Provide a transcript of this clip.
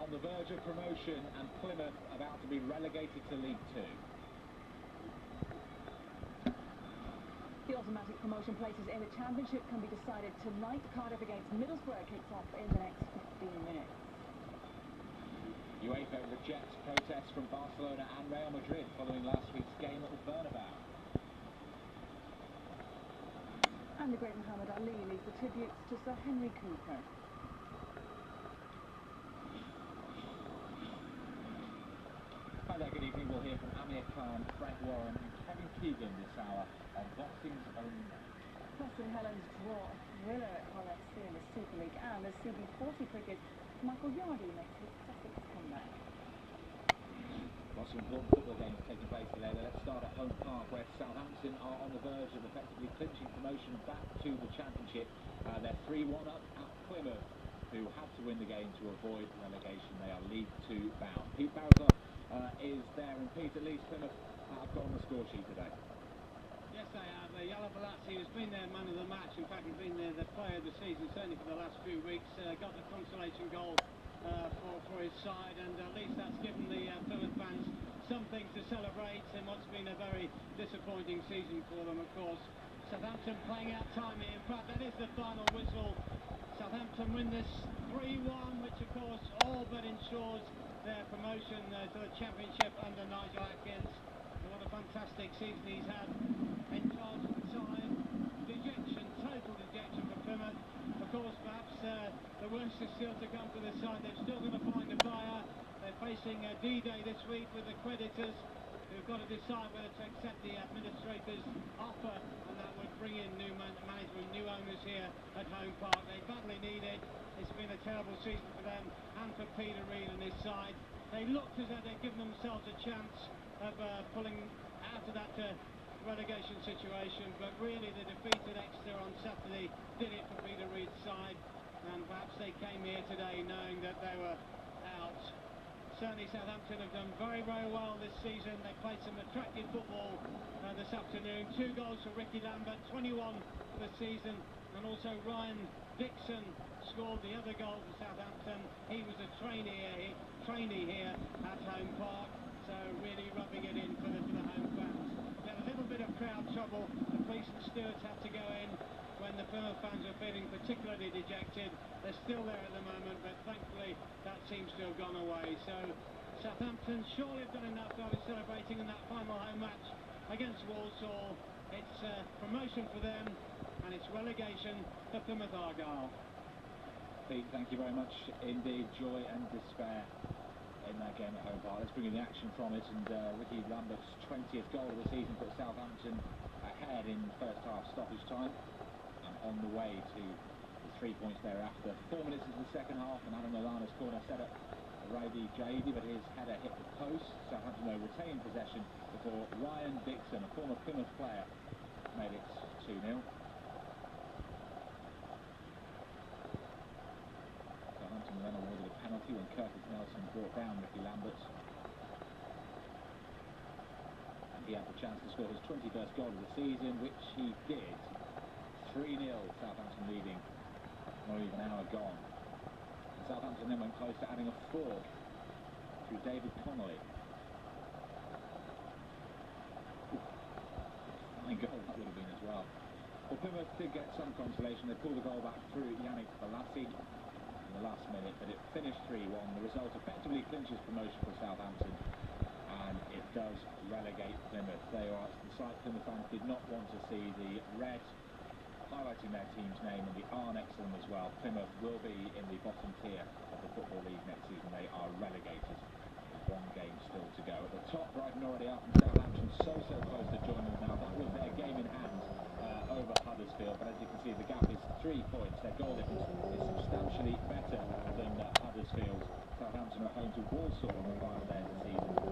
on the verge of promotion and Plymouth about to be relegated to League Two. The automatic promotion places in the Championship can be decided tonight. Cardiff against Middlesbrough kicks off in the next 15 minutes. UEFA rejects protests from Barcelona and Real Madrid following last week's game at the Bernabeu. And the great Muhammad Ali leaves the tributes to Sir Henry Cooper. Hi there, good evening. We'll hear from Amir Khan, Frank Warren and Kevin Keegan this hour on Boxing's Own Net. Preston Helen's draw a thriller at Hull FC in the Super League, and as CB40 cricket, Michael Yardy makes his Sussex comeback. Lots of important football games taking place today. Let's start at Home Park, where Southampton are on the verge of effectively clinching promotion back to the Championship. They're 3-1 up at Plymouth, who had to win the game to avoid relegation. They are League Two bound. Pete Barrett is there, and Pete, at least Plymouth have got on the score sheet today. Yes, they have. Yala Balassi has been their man of the match. In fact, he's been the player of the season, certainly for the last few weeks. Got the consolation goal for his side, and at least that's given the Plymouth fans something to celebrate in what's been a very disappointing season for them, of course. Southampton playing out time here. In fact, that is the final whistle. Southampton win this 3-1, which of course all but ensures their promotion to the Championship under Nigel Atkins. What a fantastic season he's had in charge of the side. Dejection, total dejection for Plymouth. Of course, perhaps the worst is still to come for the side. They're still going to find a buyer. They're facing D-Day this week with the creditors, who've got to decide whether to accept the administrator's offer, and that would bring in new management, new owners here at Home Park. They badly need it. It's been a terrible season for them and for Peter Reid and his side. They looked as though they'd given themselves a chance of pulling out of that relegation situation, but really the defeat at Exeter on Saturday did it for Peter Reid's side, and perhaps they came here today knowing that they were out. Certainly Southampton have done very, very well this season. They played some attractive football this afternoon. 2 goals for Ricky Lambert, 21 for the season, and also Ryan Dixon scored the other goal for Southampton. He was a trainee here at Home Park, so really rubbing it in for the home fans. They had a little bit of crowd trouble. The police and stewards had to go in when the Plymouth fans are feeling particularly dejected. They're still there at the moment, but thankfully that seems to have gone away. So Southampton surely have done enough to be celebrating in that final home match against Walsall. It's promotion for them, and it's relegation for Plymouth Argyle. Pete, thank you very much indeed. Joy and despair in that game at Home Park. Let's bring in the action from it, and Ricky Lambert's 20th goal of the season put Southampton ahead in first half stoppage time, and on the way to the 3 points thereafter. 4 minutes into the second half, and Adam Lallana's corner set up Raidi Jaidi, but his header hit the post. Southampton though retained possession before Ryan Dixon, a former Plymouth player, made it 2-0. Southampton then awarded a penalty when Curtis Nelson brought down Ricky Lambert, and he had the chance to score his 21st goal of the season, which he did. 3-0, Southampton leading, not even an hour gone. And Southampton then went close to adding a 4th through David Connolly. Fine goal that would have been as well. Well, Plymouth did get some consolation. They pulled the goal back through Yannick Balassi in the last minute, but it finished 3-1. The result effectively clinches promotion for Southampton, and it does relegate Plymouth. They are the site Plymouth fans did not want to see, the red highlighting their team's name and the R next to them as well. Plymouth will be in the bottom tier of the Football League next season. They are relegated with 1 game still to go. At the top, Brighton already up, and Southampton so close to joining them now. That was their game in hand over Huddersfield, but as you can see, the gap is 3 points. Their goal difference is substantially better than Huddersfield. Southampton are home to Walsall on the final day of the season.